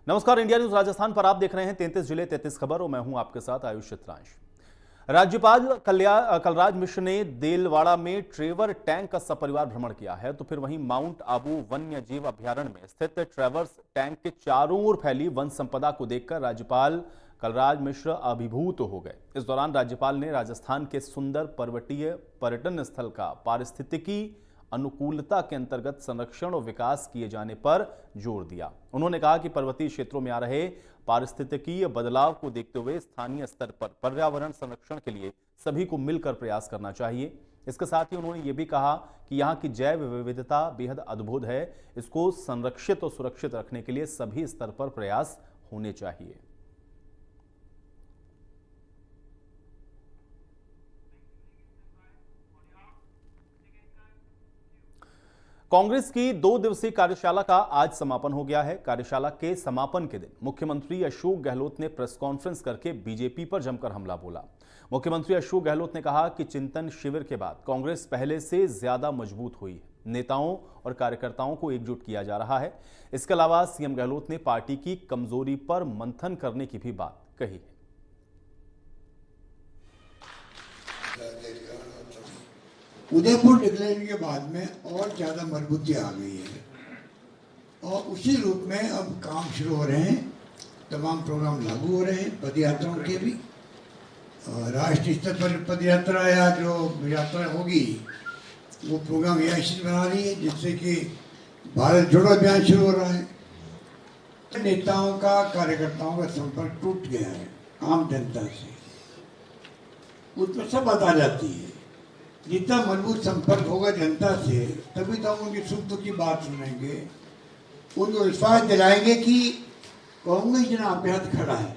नमस्कार, India news Rajasthan पर आप देख रहे हैं 33 जिले 33 खबर और मैं हूं आपके साथ आयुष चित्रांश। राज्यपाल कलराज मिश्र ने देलवाड़ा में ट्रेवर टैंक का सपरिवार भ्रमण किया है, तो फिर वहीं माउंट आबू वन्य जीव अभ्यारण्य में स्थित ट्रेवर्स टैंक के चारों ओर फैली वन संपदा को देखकर राज्यपाल कलराज मिश्र अभिभूत हो गए। इस दौरान राज्यपाल ने राजस्थान के सुंदर पर्वतीय पर्यटन स्थल का पारिस्थितिकी अनुकूलता के अंतर्गत संरक्षण और विकास किए जाने पर जोर दिया। उन्होंने कहा कि पर्वतीय क्षेत्रों में आ रहे पारिस्थितिकीय बदलाव को देखते हुए स्थानीय स्तर पर पर्यावरण संरक्षण के लिए सभी को मिलकर प्रयास करना चाहिए। इसके साथ ही उन्होंने ये भी कहा कि यहाँ की जैव विविधता बेहद अद्भुत है, इसको संरक्षित और सुरक्षित रखने के लिए सभी स्तर पर प्रयास होने चाहिए। कांग्रेस की 2 दिवसीय कार्यशाला का आज समापन हो गया है। कार्यशाला के समापन के दिन मुख्यमंत्री अशोक गहलोत ने प्रेस कॉन्फ्रेंस करके बीजेपी पर जमकर हमला बोला। मुख्यमंत्री अशोक गहलोत ने कहा कि चिंतन शिविर के बाद कांग्रेस पहले से ज्यादा मजबूत हुई है। नेताओं और कार्यकर्ताओं को एकजुट किया जा रहा है। इसके अलावा सीएम गहलोत ने पार्टी की कमजोरी पर मंथन करने की भी बात कही है। उदयपुर डिक्लेरेशन के बाद में और ज़्यादा मजबूती आ गई है और उसी रूप में अब काम शुरू हो रहे हैं। तमाम प्रोग्राम लागू हो रहे हैं, पदयात्राओं के भी। राष्ट्रीय स्तर पर पदयात्रा या जो यात्रा होगी वो प्रोग्राम एआईसीसी बना रही है, जिससे कि भारत जोड़ो अभियान शुरू हो रहा है। नेताओं का, कार्यकर्ताओं का संपर्क टूट गया है आम जनता से, उसमें सब बात आ जाती है। जितना मजबूत संपर्क होगा जनता से, तभी तो हम उनकी सुख दुख की बात सुनेंगे, उनको विश्वास दिलाएंगे कि कांग्रेस जो आपके हाथ खड़ा है।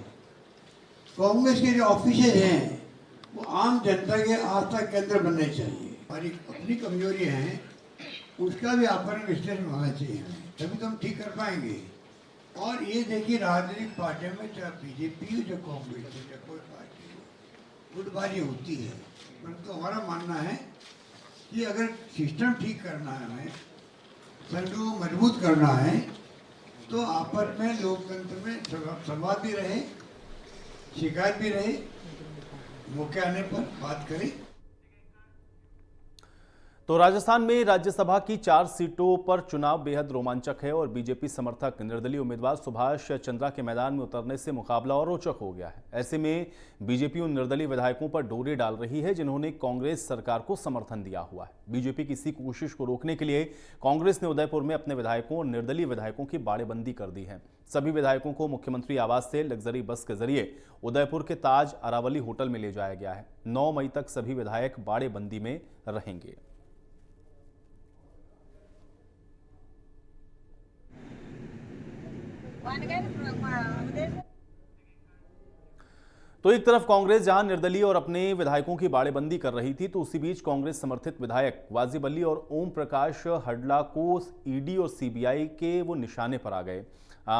कांग्रेस के जो ऑफिसर हैं वो आम जनता के आस्था केंद्र बनने चाहिए। हमारी अपनी कमजोरी हैं, उसका भी आपन विश्लेषण होना चाहिए, तभी तो हम ठीक कर पाएंगे। और ये देखिए, राजनीतिक पार्टियों में चाहे बीजेपी हो, चाहे कांग्रेस हो, चाहे कोई पार्टी हो, गुटबाजी होती है। परंतु हमारा मानना है कि अगर सिस्टम ठीक करना है, हमें संगठन को मजबूत करना है, तो आपस में लोकतंत्र में संवाद भी रहे, शिकायत भी रहे, मौके आने पर बात करें। तो राजस्थान में राज्यसभा की 4 सीटों पर चुनाव बेहद रोमांचक है और बीजेपी समर्थक निर्दलीय उम्मीदवार सुभाष चंद्रा के मैदान में उतरने से मुकाबला और रोचक हो गया है। ऐसे में बीजेपी उन निर्दलीय विधायकों पर डोरे डाल रही है जिन्होंने कांग्रेस सरकार को समर्थन दिया हुआ है। बीजेपी की इसी कोशिश को रोकने के लिए कांग्रेस ने उदयपुर में अपने विधायकों और निर्दलीय विधायकों की बाड़ेबंदी कर दी है। सभी विधायकों को मुख्यमंत्री आवास से लग्जरी बस के जरिए उदयपुर के ताज अरावली होटल में ले जाया गया है। 9 मई तक सभी विधायक बाड़ेबंदी में रहेंगे। तो एक तरफ कांग्रेस जहां निर्दलीय और अपने विधायकों की बाड़ेबंदी कर रही थी, तो उसी बीच कांग्रेस समर्थित विधायक वाजिब अली और ओम प्रकाश हडला को ईडी और सीबीआई के वो निशाने पर आ गए।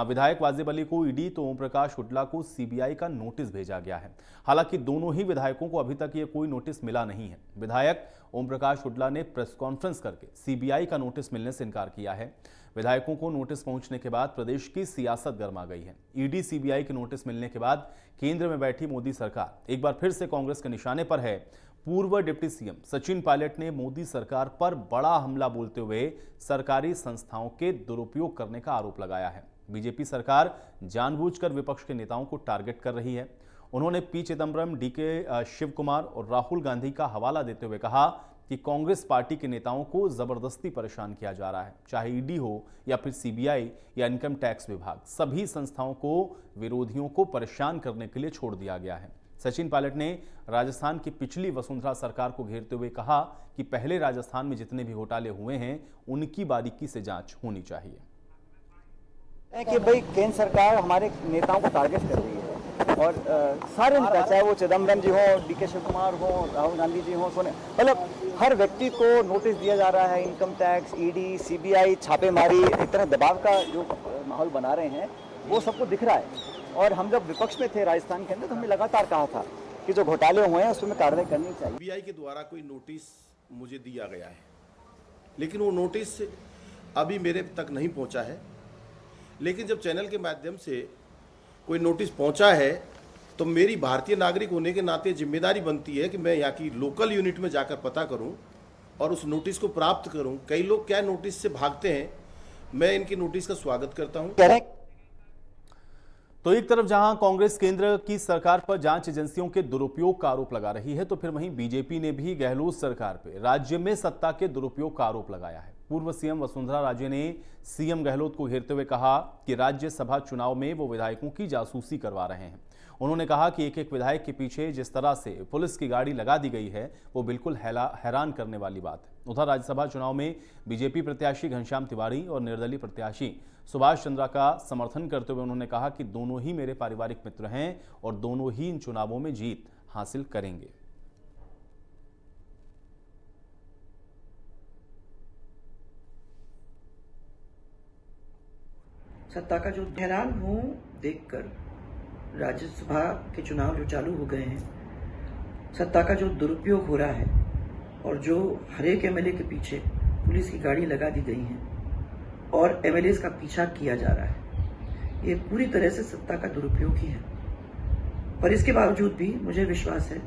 विधायक वाजिब अली को ईडी तो ओम प्रकाश हुड्डा को सीबीआई का नोटिस भेजा गया है। हालांकि दोनों ही विधायकों को अभी तक ये कोई नोटिस मिला नहीं है। विधायक ओम प्रकाश हुड्डा ने प्रेस कॉन्फ्रेंस करके सीबीआई का नोटिस मिलने से इनकार किया है। विधायकों को नोटिस पहुंचने के बाद प्रदेश की सियासत गर्मा गई है। ईडी सीबीआई के नोटिस मिलने के बाद केंद्र में बैठी मोदी सरकार एक बार फिर से कांग्रेस के निशाने पर है। पूर्व डिप्टी सीएम सचिन पायलट ने मोदी सरकार पर बड़ा हमला बोलते हुए सरकारी संस्थाओं के दुरुपयोग करने का आरोप लगाया है। बीजेपी सरकार जानबूझकर विपक्ष के नेताओं को टारगेट कर रही है। उन्होंने पी चिदंबरम, डीके शिव कुमार और राहुल गांधी का हवाला देते हुए कहा कि कांग्रेस पार्टी के नेताओं को जबरदस्ती परेशान किया जा रहा है। चाहे ईडी हो या फिर सीबीआई या इनकम टैक्स विभाग, सभी संस्थाओं को विरोधियों को परेशान करने के लिए छोड़ दिया गया है। सचिन पायलट ने राजस्थान की पिछली वसुंधरा सरकार को घेरते हुए कहा कि पहले राजस्थान में जितने भी घोटाले हुए हैं उनकी बारीकी से जांच होनी चाहिए। कि भाई केंद्र सरकार हमारे नेताओं को टारगेट कर रही है और सारे नेता, चाहे वो चिदंबरम जी हो, डीके शिव कुमार हो, राहुल गांधी जी हो, सोने, मतलब हर व्यक्ति को नोटिस दिया जा रहा है। इनकम टैक्स, ईडी, सीबीआई, छापेमारी, एक तरह दबाव का जो माहौल बना रहे हैं वो सबको दिख रहा है। और हम जब विपक्ष में थे राजस्थान के अंदर, तो हमने लगातार कहा था कि जो घोटाले हुए हैं उसमें कार्रवाई करनी चाहिए। सीबीआई के द्वारा कोई नोटिस मुझे दिया गया है, लेकिन वो नोटिस अभी मेरे तक नहीं पहुंचा है। लेकिन जब चैनल के माध्यम से कोई नोटिस पहुंचा है तो मेरी भारतीय नागरिक होने के नाते जिम्मेदारी बनती है कि मैं यहाँ की लोकल यूनिट में जाकर पता करूं और उस नोटिस को प्राप्त करूं। कई लोग क्या नोटिस से भागते हैं, मैं इनकी नोटिस का स्वागत करता हूं। तो एक तरफ जहां कांग्रेस केंद्र की सरकार पर जांच एजेंसियों के दुरुपयोग का आरोप लगा रही है, तो फिर वहीं बीजेपी ने भी गहलोत सरकार पर राज्य में सत्ता के दुरुपयोग का आरोप लगाया है। पूर्व सीएम वसुंधरा राजे ने सीएम गहलोत को घेरते हुए कहा कि राज्यसभा चुनाव में वो विधायकों की जासूसी करवा रहे हैं। उन्होंने कहा कि एक एक विधायक के पीछे जिस तरह से पुलिस की गाड़ी लगा दी गई है वो बिल्कुल हैरान करने वाली बात है। उधर राज्यसभा चुनाव में बीजेपी प्रत्याशी घनश्याम तिवारी और निर्दलीय प्रत्याशी सुभाष चंद्रा का समर्थन करते हुए उन्होंने कहा कि दोनों ही मेरे पारिवारिक मित्र हैं और दोनों ही इन चुनावों में जीत हासिल करेंगे। सत्ता का जो हैरान हूं देखकर राज्यसभा के चुनाव जो चालू हो गए हैं, सत्ता का जो दुरुपयोग हो रहा है और जो हर एक एमएलए के पीछे पुलिस की गाड़ी लगा दी गई है और एमएलए का पीछा किया जा रहा है, ये पूरी तरह से सत्ता का दुरुपयोग ही है। पर इसके बावजूद भी मुझे विश्वास है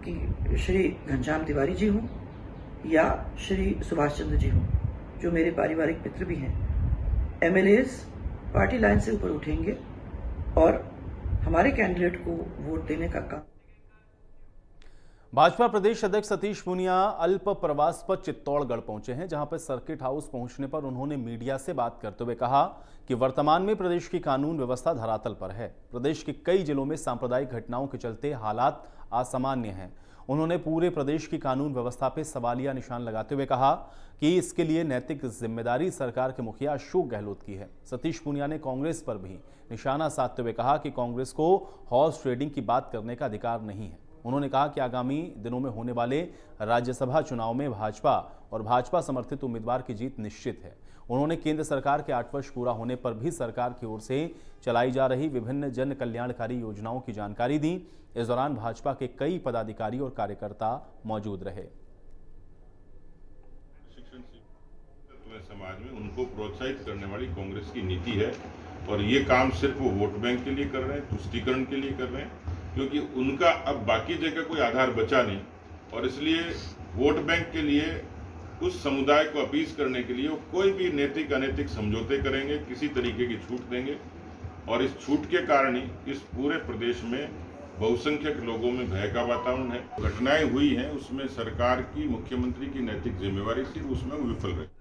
कि श्री घनश्याम तिवारी जी हों या श्री सुभाष चंद्र जी हों, जो मेरे पारिवारिक मित्र भी हैं, एमएलएस पार्टी लाइन से ऊपर उठेंगे और हमारे कैंडिडेट को वोट देने का काम। भाजपा प्रदेश अध्यक्ष सतीश पूनिया अल्प प्रवास पर चित्तौड़गढ़ पहुंचे हैं, जहां पर सर्किट हाउस पहुंचने पर उन्होंने मीडिया से बात करते हुए कहा कि वर्तमान में प्रदेश की कानून व्यवस्था धरातल पर है। प्रदेश के कई जिलों में सांप्रदायिक घटनाओं के चलते हालात असामान्य हैं। उन्होंने पूरे प्रदेश की कानून व्यवस्था पर सवालिया निशान लगाते हुए कहा कि इसके लिए नैतिक जिम्मेदारी सरकार के मुखिया अशोक गहलोत की है। सतीश पूनिया ने कांग्रेस पर भी निशाना साधते हुए कहा कि कांग्रेस को हॉर्स ट्रेडिंग की बात करने का अधिकार नहीं है। उन्होंने कहा कि आगामी दिनों में होने वाले राज्यसभा चुनाव में भाजपा और भाजपा समर्थित उम्मीदवार की जीत निश्चित है। उन्होंने केंद्र सरकार के 8 वर्ष पूरा होने पर भी सरकार की ओर से चलाई जा रही विभिन्न जन कल्याणकारी योजनाओं की जानकारी दी। इस दौरान भाजपा के कई पदाधिकारी और कार्यकर्ता मौजूद रहे। समाज में उनको प्रोत्साहित करने वाली कांग्रेस की नीति है और ये काम सिर्फ वो वोट बैंक के लिए कर रहे हैं, तुष्टीकरण के लिए कर रहे हैं, क्योंकि उनका अब बाकी जगह कोई आधार बचा नहीं और इसलिए वोट बैंक के लिए उस समुदाय को अपीज करने के लिए वो कोई भी नैतिक अनैतिक समझौते करेंगे, किसी तरीके की छूट देंगे और इस छूट के कारण ही इस पूरे प्रदेश में बहुसंख्यक लोगों में भय का वातावरण है। घटनाएं हुई हैं उसमें सरकार की, मुख्यमंत्री की नैतिक जिम्मेवारी थी, उसमें वो विफल रहे।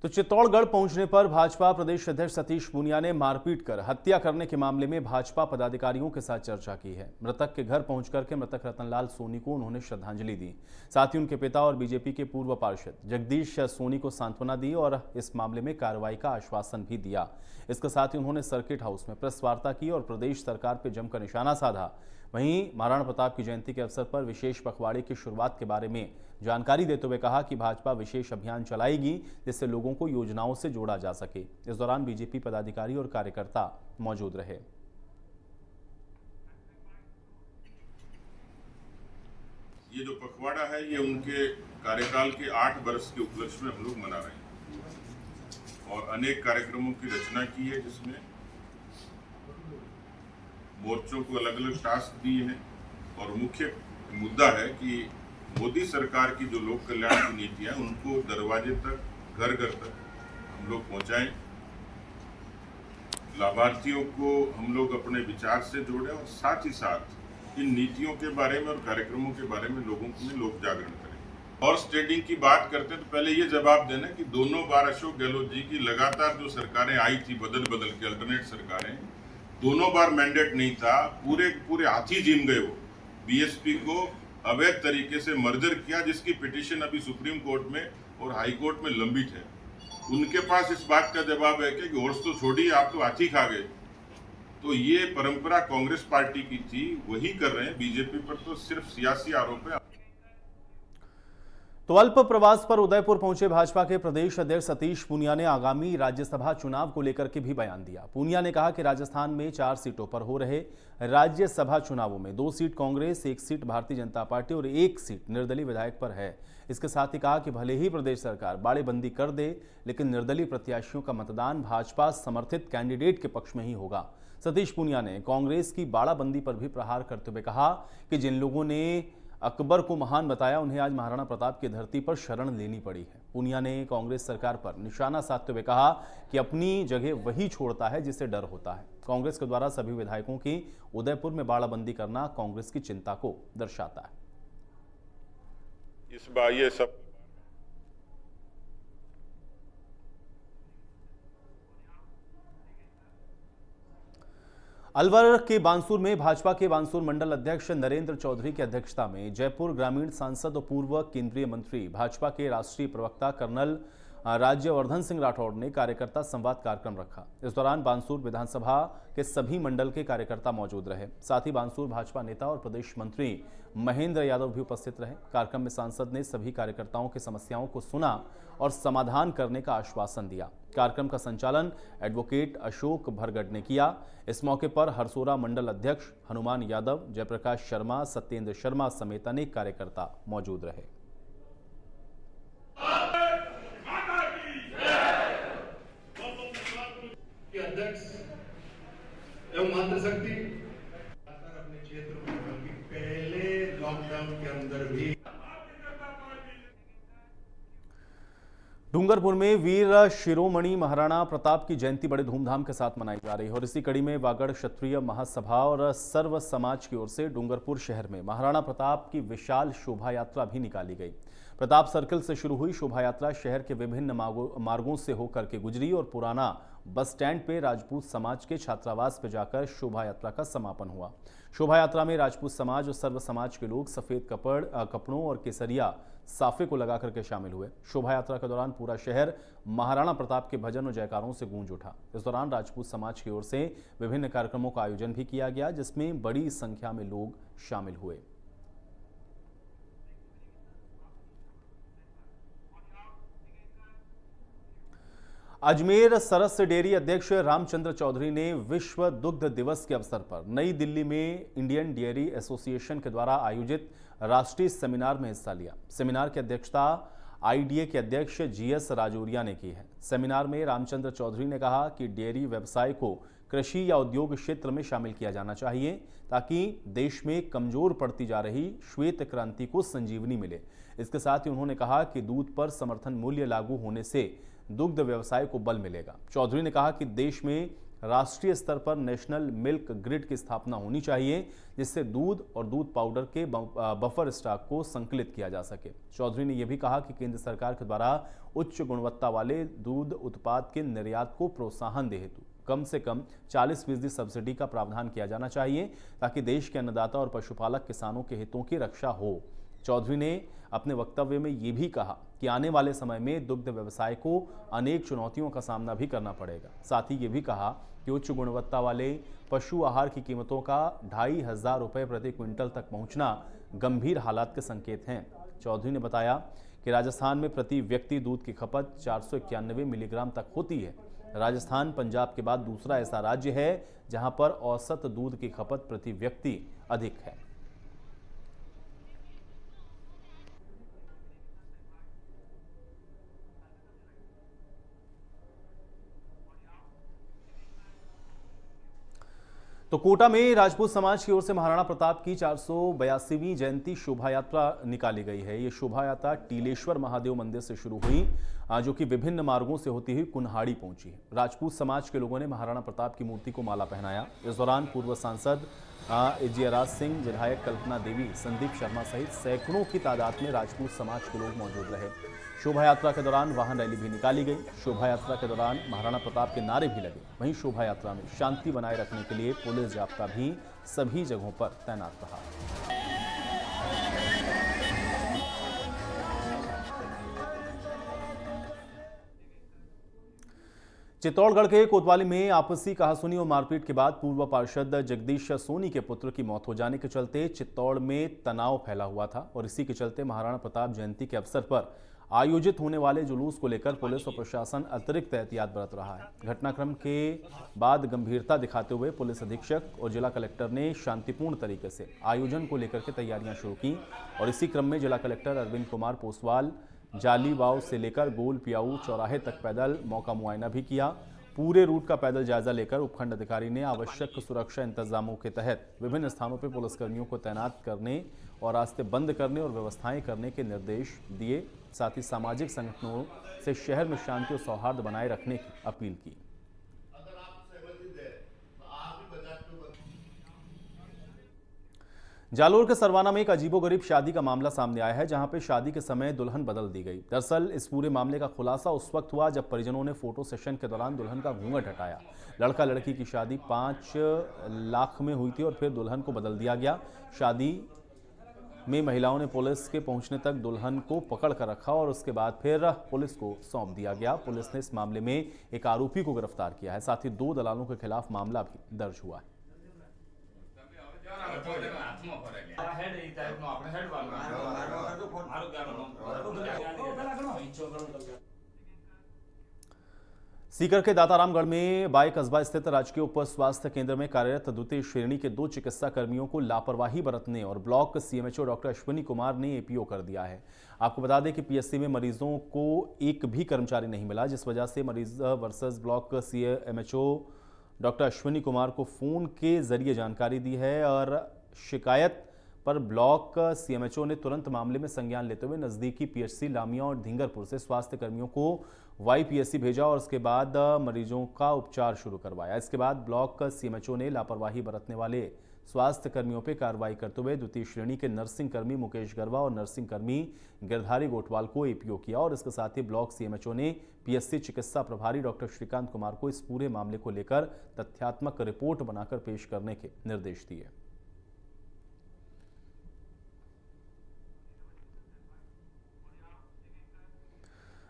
तो चित्तौड़गढ़ पहुंचने पर भाजपा प्रदेश अध्यक्ष सतीश पूनिया ने मारपीट कर हत्या करने के मामले में भाजपा पदाधिकारियों के साथ चर्चा की है। मृतक के घर पहुंच करके मृतक रतनलाल सोनी को उन्होंने श्रद्धांजलि दी। साथ ही उनके पिता और बीजेपी के पूर्व पार्षद जगदीश सोनी को सांत्वना दी और इस मामले में कार्रवाई का आश्वासन भी दिया। इसके साथ ही उन्होंने सर्किट हाउस में प्रेस वार्ता की और प्रदेश सरकार पर जमकर निशाना साधा। वहीं महाराणा प्रताप की जयंती के अवसर पर विशेष पखवाड़े की शुरुआत के बारे में जानकारी देते हुए कहा कि भाजपा विशेष अभियान चलाएगी जिससे लोगों को योजनाओं से जोड़ा जा सके। इस दौरान बीजेपी पदाधिकारी और कार्यकर्ता मौजूद रहे। ये जो पखवाड़ा है ये उनके कार्यकाल के 8 वर्ष के उपलक्ष्य में हम लोग मना रहे हैं और अनेक कार्यक्रमों की रचना की है जिसमें मोर्चों को अलग अलग टास्क दिए हैं और मुख्य मुद्दा है कि मोदी सरकार की जो लोक कल्याण की नीतियां उनको दरवाजे तक, घर घर तक हम लोग पहुंचाएं, लाभार्थियों को हम लोग अपने विचार से जोड़ें और साथ ही साथ इन नीतियों के बारे में और कार्यक्रमों के बारे में लोगों में लोक जागरण करें। हॉर्स ट्रेडिंग की बात करते तो पहले ये जवाब देना कि दोनों बार अशोक गहलोत जी की लगातार जो सरकारें आई थी बदल के अल्टरनेट सरकारें, दोनों बार मैंडेट नहीं था, पूरे हाथी जीम गए। वो बीएसपी को अवैध तरीके से मर्जर किया जिसकी पिटीशन अभी सुप्रीम कोर्ट में और हाई कोर्ट में लंबित है। उनके पास इस बात का जवाब है कि हॉर्स तो छोड़िए, आप तो हाथी खा गए। तो ये परंपरा कांग्रेस पार्टी की थी, वही कर रहे हैं। बीजेपी पर तो सिर्फ सियासी आरोप है। तो अल्प प्रवास पर उदयपुर पहुंचे भाजपा के प्रदेश अध्यक्ष सतीश पूनिया ने आगामी राज्यसभा चुनाव को लेकर के भी बयान दिया। पूनिया ने कहा कि राजस्थान में 4 सीटों पर हो रहे राज्यसभा चुनावों में 2 seat Congress, 1 seat Bharatiya Janata party और 1 सीट निर्दलीय विधायक पर है। इसके साथ ही कहा कि भले ही प्रदेश सरकार बाड़ेबंदी कर दे, लेकिन निर्दलीय प्रत्याशियों का मतदान भाजपा समर्थित कैंडिडेट के पक्ष में ही होगा। सतीश पूनिया ने कांग्रेस की बाड़ाबंदी पर भी प्रहार करते हुए कहा कि जिन लोगों ने अकबर को महान बताया, उन्हें आज महाराणा प्रताप की धरती पर शरण लेनी पड़ी है। पूनिया ने कांग्रेस सरकार पर निशाना साधते हुए कहा कि अपनी जगह वही छोड़ता है जिसे डर होता है। कांग्रेस के द्वारा सभी विधायकों की उदयपुर में बाड़ाबंदी करना कांग्रेस की चिंता को दर्शाता है। इस बार ये सब अलवर के बानसूर में भाजपा के बानसूर मंडल अध्यक्ष नरेंद्र चौधरी की अध्यक्षता में जयपुर ग्रामीण सांसद और पूर्व केंद्रीय मंत्री भाजपा के राष्ट्रीय प्रवक्ता कर्नल राज्यवर्धन सिंह राठौड़ ने कार्यकर्ता संवाद कार्यक्रम रखा। इस दौरान बानसूर विधानसभा के सभी मंडल के कार्यकर्ता मौजूद रहे। साथ ही बानसूर भाजपा नेता और प्रदेश मंत्री महेंद्र यादव भी उपस्थित रहे। कार्यक्रम में सांसद ने सभी कार्यकर्ताओं की समस्याओं को सुना और समाधान करने का आश्वासन दिया। कार्यक्रम का संचालन एडवोकेट अशोक भरगढ़ ने किया। इस मौके पर हरसोरा मंडल अध्यक्ष हनुमान यादव, जयप्रकाश शर्मा, सत्येंद्र शर्मा समेत अनेक कार्यकर्ता मौजूद रहे। अध्यक्ष एवं मातृशक्ति अपने क्षेत्र में पहले लॉकडाउन के अंदर भी डूंगरपुर में वीर शिरोमणि महाराणा प्रताप की जयंती बड़े धूमधाम के साथ मनाई जा रही है और इसी कड़ी में वागड़ क्षत्रिय महासभा और सर्व समाज की ओर से डूंगरपुर शहर में महाराणा प्रताप की विशाल शोभा यात्रा भी निकाली गई। प्रताप सर्किल से शुरू हुई शोभा यात्रा शहर के विभिन्न मार्गों से होकर के गुजरी और पुराना बस स्टैंड पे राजपूत समाज के छात्रावास पे जाकर शोभा यात्रा का समापन हुआ। शोभा यात्रा में राजपूत समाज और सर्व समाज के लोग सफेद कपड़ों और केसरिया साफे को लगाकर के शामिल हुए। शोभा यात्रा के दौरान पूरा शहर महाराणा प्रताप के भजन और जयकारों से गूंज उठा। इस दौरान राजपूत समाज की ओर से विभिन्न कार्यक्रमों का आयोजन भी किया गया, जिसमें बड़ी संख्या में लोग शामिल हुए। अजमेर सरस डेयरी अध्यक्ष रामचंद्र चौधरी ने विश्व दुग्ध दिवस के अवसर पर नई दिल्ली में इंडियन डेयरी एसोसिएशन के द्वारा आयोजित राष्ट्रीय सेमिनार में हिस्सा लिया। सेमिनार की अध्यक्षता आईडीए के अध्यक्ष जीएस राजौरिया ने की है। सेमिनार में रामचंद्र चौधरी ने कहा कि डेयरी व्यवसाय को कृषि या उद्योग क्षेत्र में शामिल किया जाना चाहिए ताकि देश में कमजोर पड़ती जा रही श्वेत क्रांति को संजीवनी मिले। इसके साथ ही उन्होंने कहा कि दूध पर समर्थन मूल्य लागू होने से दुग्ध व्यवसाय को बल मिलेगा। चौधरी ने कहा कि देश में राष्ट्रीय स्तर पर नेशनल मिल्क ग्रिड की स्थापना होनी चाहिए, जिससे दूध और दूध पाउडर के बफर स्टॉक को संकलित किया जा सके। चौधरी ने यह भी कहा कि केंद्र सरकार के द्वारा उच्च गुणवत्ता वाले दूध उत्पाद के निर्यात को प्रोत्साहन दे हेतु कम से कम 40% सब्सिडी का प्रावधान किया जाना चाहिए ताकि देश के अन्नदाता और पशुपालक किसानों के हितों की रक्षा हो। चौधरी ने अपने वक्तव्य में ये भी कहा कि आने वाले समय में दुग्ध व्यवसाय को अनेक चुनौतियों का सामना भी करना पड़ेगा। साथ ही ये भी कहा कि उच्च गुणवत्ता वाले पशु आहार की कीमतों का 2,500 रुपये प्रति क्विंटल तक पहुंचना गंभीर हालात के संकेत हैं। चौधरी ने बताया कि राजस्थान में प्रति व्यक्ति दूध की खपत 491 मिलीग्राम तक होती है। राजस्थान पंजाब के बाद दूसरा ऐसा राज्य है जहां पर औसत दूध की खपत प्रति व्यक्ति अधिक है। तो कोटा में राजपूत समाज की ओर से महाराणा प्रताप की 482वीं जयंती शोभा यात्रा निकाली गई है। ये शोभा यात्रा टीलेश्वर महादेव मंदिर से शुरू हुई, जो कि विभिन्न मार्गों से होती हुई कुन्हाड़ी पहुंची। राजपूत समाज के लोगों ने महाराणा प्रताप की मूर्ति को माला पहनाया। इस दौरान पूर्व सांसद इजियराज सिंह, विधायक कल्पना देवी, संदीप शर्मा सहित सैकड़ों की तादाद में राजपूत समाज के लोग मौजूद रहे। शोभा यात्रा के दौरान वाहन रैली भी निकाली गई। शोभा यात्रा के दौरान महाराणा प्रताप के नारे भी लगे। वहीं शोभा यात्रा में शांति बनाए रखने के लिए पुलिस जाब्ता भी सभी जगहों पर तैनात रहा। चित्तौड़गढ़ के कोतवाली में आपसी कहासुनी और मारपीट के बाद पूर्व पार्षद जगदीश सोनी के पुत्र की मौत हो जाने के चलते चित्तौड़ में तनाव फैला हुआ था और इसी के चलते महाराणा प्रताप जयंती के अवसर पर आयोजित होने वाले जुलूस को लेकर पुलिस और प्रशासन अतिरिक्त एहतियात बरत रहा है। घटनाक्रम के बाद गंभीरता दिखाते हुए पुलिस अधीक्षक और जिला कलेक्टर ने शांतिपूर्ण तरीके से आयोजन को लेकर के तैयारियां शुरू की और इसी क्रम में जिला कलेक्टर अरविंद कुमार पोसवाल जाली वाव से लेकर गोल पियाऊ चौराहे तक पैदल मौका मुआयना भी किया। पूरे रूट का पैदल जायजा लेकर उपखंड अधिकारी ने आवश्यक सुरक्षा इंतजामों के तहत विभिन्न स्थानों पर पुलिसकर्मियों को तैनात करने और रास्ते बंद करने और व्यवस्थाएं करने के निर्देश दिए। साथ ही सामाजिक संगठनों से शहर में शांति और सौहार्द बनाए रखने की अपील की। जालोर के सरवाना में एक अजीबोगरीब शादी का मामला सामने आया है, जहां पे शादी के समय दुल्हन बदल दी गई। दरअसल इस पूरे मामले का खुलासा उस वक्त हुआ जब परिजनों ने फोटो सेशन के दौरान दुल्हन का घूंघट हटाया। लड़का लड़की की शादी 5 लाख में हुई थी और फिर दुल्हन को बदल दिया गया। शादी में महिलाओं ने पुलिस के पहुंचने तक दुल्हन को पकड़ कर रखा और उसके बाद फिर पुलिस को सौंप दिया गया। पुलिस ने इस मामले में एक आरोपी को गिरफ्तार किया है। साथ ही 2 दलालों के खिलाफ मामला भी दर्ज हुआ है। सीकर के दातारामगढ़ में बाई कस्बा स्थित राजकीय उप स्वास्थ्य केंद्र में कार्यरत द्वितीय श्रेणी के 2 चिकित्सा कर्मियों को लापरवाही बरतने और block CMHO doctor Ashwini Kumar ने एपीओ कर दिया है। आपको बता दें कि पीएससी में मरीजों को एक भी कर्मचारी नहीं मिला, जिस वजह से मरीज versus block CMHO doctor Ashwini Kumar को फोन के जरिए जानकारी दी है और शिकायत पर ब्लॉक सीएमएचओ ने तुरंत मामले में संज्ञान लेते हुए नजदीकी पीएचसी लामिया और ढिंगरपुर से स्वास्थ्य कर्मियों को वाईपीएससी भेजा और उसके बाद मरीजों का उपचार शुरू करवाया। इसके बाद ब्लॉक सीएमएचओ ने लापरवाही बरतने वाले स्वास्थ्य कर्मियों पर कार्रवाई करते हुए द्वितीय श्रेणी के नर्सिंग कर्मी मुकेश गरवा और नर्सिंग कर्मी गिरधारी गोटवाल को एपीओ किया और इसके साथ ही ब्लॉक सीएमएचओ ने पीएससी चिकित्सा प्रभारी डॉक्टर श्रीकांत कुमार को इस पूरे मामले को लेकर तथ्यात्मक रिपोर्ट बनाकर पेश करने के निर्देश दिए।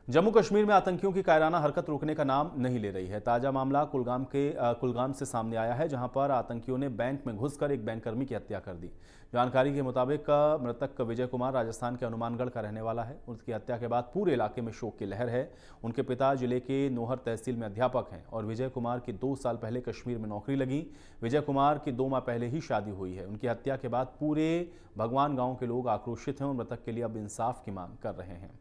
जम्मू कश्मीर में आतंकियों की कायराना हरकत रुकने का नाम नहीं ले रही है। ताजा मामला कुलगाम से सामने आया है, जहां पर आतंकियों ने बैंक में घुसकर एक बैंककर्मी की हत्या कर दी। जानकारी के मुताबिक मृतक विजय कुमार राजस्थान के हनुमानगढ़ का रहने वाला है। उसकी हत्या के बाद पूरे इलाके में शोक की लहर है। उनके पिता जिले के नोहर तहसील में अध्यापक हैं और विजय कुमार की 2 साल पहले कश्मीर में नौकरी लगी। विजय कुमार की 2 माह पहले ही शादी हुई है। उनकी हत्या के बाद पूरे भगवान गांव के लोग आक्रोशित हैं और मृतक के लिए अब इंसाफ की मांग कर रहे हैं।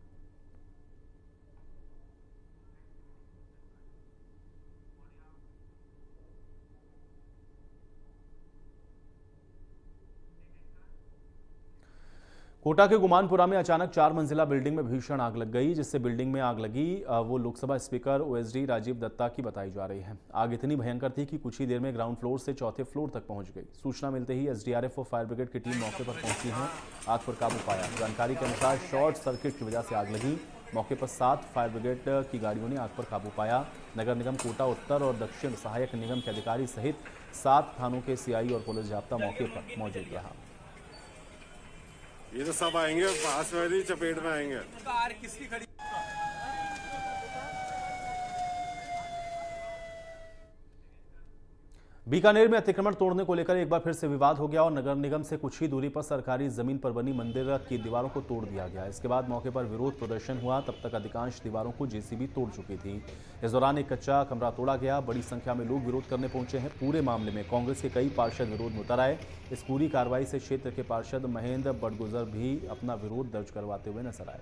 कोटा के गुमानपुरा में अचानक 4 मंजिला बिल्डिंग में भीषण आग लग गई, जिससे बिल्डिंग में आग लगी वो लोकसभा स्पीकर ओएसडी राजीव दत्ता की बताई जा रही है। आग इतनी भयंकर थी कि कुछ ही देर में ग्राउंड फ्लोर से 4थे फ्लोर तक पहुंच गई। सूचना मिलते ही एसडीआरएफ और फायर ब्रिगेड की टीम मौके पर पहुंची है, आग पर काबू पाया। जानकारी के अनुसार शॉर्ट सर्किट की वजह से आग लगी। मौके पर 7 फायर ब्रिगेड की गाड़ियों ने आग पर काबू पाया। नगर निगम कोटा उत्तर और दक्षिण सहायक निगम के अधिकारी सहित 7 थानों के सीआई और पुलिस जाब्ता मौके पर मौजूद रहा। ये तो सब आएंगे, पास वाली चपेट में आएंगे। बीकानेर में अतिक्रमण तोड़ने को लेकर एक बार फिर से विवाद हो गया और नगर निगम से कुछ ही दूरी पर सरकारी जमीन पर बनी मंदिर की दीवारों को तोड़ दिया गया। इसके बाद मौके पर विरोध प्रदर्शन हुआ। तब तक अधिकांश दीवारों को जेसीबी तोड़ चुकी थी। इस दौरान एक कच्चा कमरा तोड़ा गया। बड़ी संख्या में लोग विरोध करने पहुंचे हैं। पूरे मामले में कांग्रेस के कई पार्षद विरोध में उतर आए। इस पूरी कार्रवाई से क्षेत्र के पार्षद महेंद्र बडगुजर भी अपना विरोध दर्ज करवाते हुए नजर आए।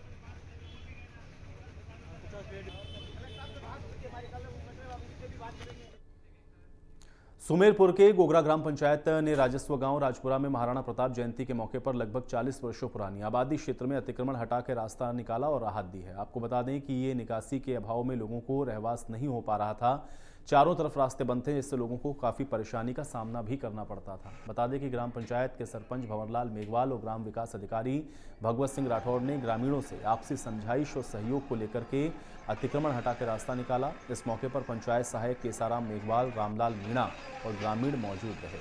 सुमेरपुर के गोगरा ग्राम पंचायत ने राजस्व गांव राजपुरा में महाराणा प्रताप जयंती के मौके पर लगभग 40 वर्षों पुरानी आबादी क्षेत्र में अतिक्रमण हटा के रास्ता निकाला और राहत दी है। आपको बता दें कि ये निकासी के अभाव में लोगों को रहवास नहीं हो पा रहा था। चारों तरफ रास्ते बंद थे, जिससे लोगों को काफी परेशानी का सामना भी करना पड़ता था। बता दें कि ग्राम पंचायत के सरपंच भंवरलाल मेघवाल और ग्राम विकास अधिकारी भगवत सिंह राठौड़ ने ग्रामीणों से आपसी समझाइश और सहयोग को लेकर के अतिक्रमण हटा के रास्ता निकाला। इस मौके पर पंचायत सहायक केसाराम मेघवाल, रामलाल मीणा और ग्रामीण मौजूद रहे।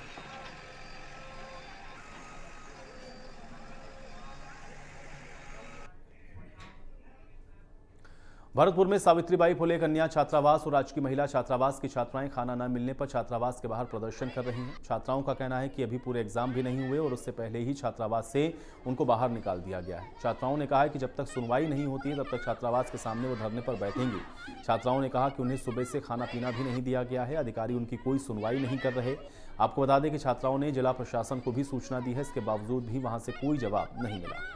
भरतपुर में सावित्रीबाई फुले कन्या छात्रावास और राजकीय महिला छात्रावास की छात्राएं खाना न मिलने पर छात्रावास के बाहर प्रदर्शन कर रही हैं। छात्राओं का कहना है कि अभी पूरे एग्जाम भी नहीं हुए और उससे पहले ही छात्रावास से उनको बाहर निकाल दिया गया है। छात्राओं ने कहा है कि जब तक सुनवाई नहीं होती है तब तक छात्रावास के सामने वो धरने पर बैठेंगी। छात्राओं ने कहा कि उन्हें सुबह से खाना पीना भी नहीं दिया गया है, अधिकारी उनकी कोई सुनवाई नहीं कर रहे। आपको बता दें कि छात्राओं ने जिला प्रशासन को भी सूचना दी है, इसके बावजूद भी वहां से कोई जवाब नहीं मिला।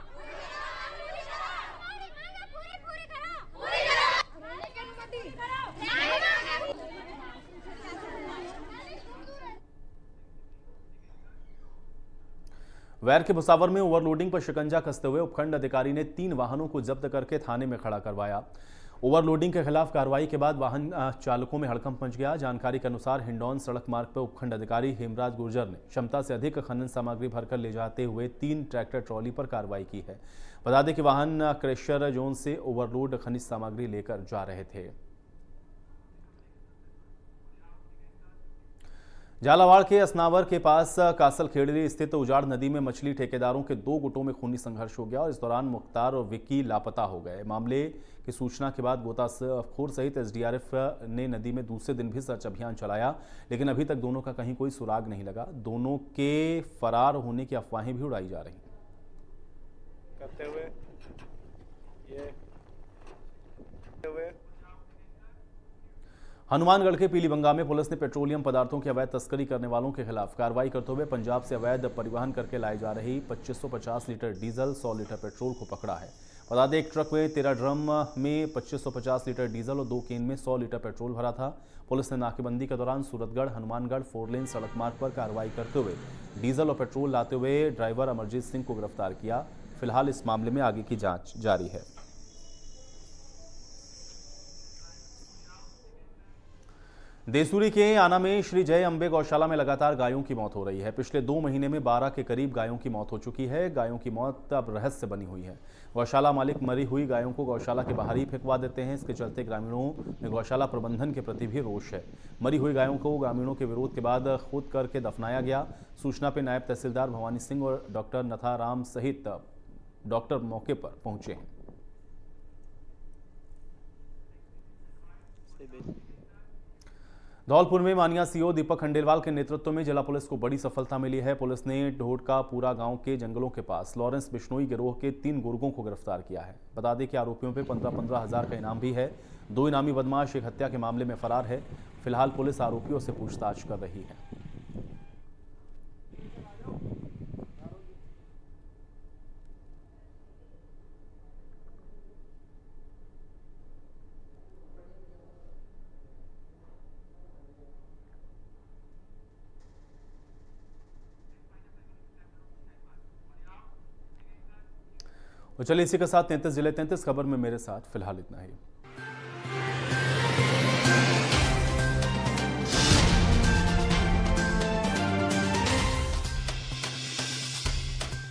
वैर के भुसावर में ओवरलोडिंग पर शिकंजा कसते हुए उपखंड अधिकारी ने 3 वाहनों को जब्त करके थाने में खड़ा करवाया। ओवरलोडिंग के खिलाफ कार्रवाई के बाद वाहन चालकों में हड़कंप मच गया। जानकारी के अनुसार हिंडौन सड़क मार्ग पर उपखंड अधिकारी हेमराज गुर्जर ने क्षमता से अधिक खनन सामग्री भरकर ले जाते हुए 3 ट्रैक्टर ट्रॉली पर कार्रवाई की है। बता दें कि वाहन क्रेशर जोन से ओवरलोड खनिज सामग्री लेकर जा रहे थे। झालावाड़ के असनावर के पास कासल खेड़ी स्थित उजाड़ नदी में मछली ठेकेदारों के 2 गुटों में खूनी संघर्ष हो गया और इस दौरान मुख्तार और विक्की लापता हो गए। मामले की सूचना के बाद गोताखोर सहित एसडीआरएफ ने नदी में दूसरे दिन भी सर्च अभियान चलाया, लेकिन अभी तक दोनों का कहीं कोई सुराग नहीं लगा। दोनों के फरार होने की अफवाहें भी उड़ाई जा रही करते हुए हनुमानगढ़ के पीलीबंगा में पुलिस ने पेट्रोलियम पदार्थों की अवैध तस्करी करने वालों के खिलाफ कार्रवाई करते हुए पंजाब से अवैध परिवहन करके लाई जा रही 2550 लीटर डीजल 100 लीटर पेट्रोल को पकड़ा है। बता दें, एक ट्रक में 13 ड्रम में 2550 लीटर डीजल और 2 केन में 100 लीटर पेट्रोल भरा था। पुलिस ने नाकेबंदी के दौरान सूरतगढ़ हनुमानगढ़ 4 लेन सड़क मार्ग पर कार्रवाई करते हुए डीजल और पेट्रोल लाते हुए ड्राइवर अमरजीत सिंह को गिरफ्तार किया। फिलहाल इस मामले में आगे की जाँच जारी है। देसूरी के आना में श्री जय अंबे गौशाला में लगातार गायों की मौत हो रही है। पिछले 2 महीने में 12 के करीब गायों की मौत हो चुकी है। गायों की मौत अब रहस्य बनी हुई है। गौशाला मालिक मरी हुई गायों को गौशाला के बाहर ही फेंकवा देते हैं। इसके चलते ग्रामीणों में गौशाला प्रबंधन के प्रति भी रोष है। मरी हुई गायों को ग्रामीणों के विरोध के बाद खुद करके दफनाया गया। सूचना पर नायब तहसीलदार भवानी सिंह और डॉक्टर नथाराम सहित डॉक्टर मौके पर पहुंचे हैं। धौलपुर में मानिया सीओ दीपक खंडेलवाल के नेतृत्व में जिला पुलिस को बड़ी सफलता मिली है। पुलिस ने ढोडका पूरा गांव के जंगलों के पास लॉरेंस बिश्नोई गिरोह के 3 गुर्गों को गिरफ्तार किया है। बता दें कि आरोपियों पे 15-15 हज़ार का इनाम भी है। 2 इनामी बदमाश एक हत्या के मामले में फरार है। फिलहाल पुलिस आरोपियों से पूछताछ कर रही है। और चलिए इसी के साथ 33 जिले 33 खबर में मेरे साथ फिलहाल इतना ही।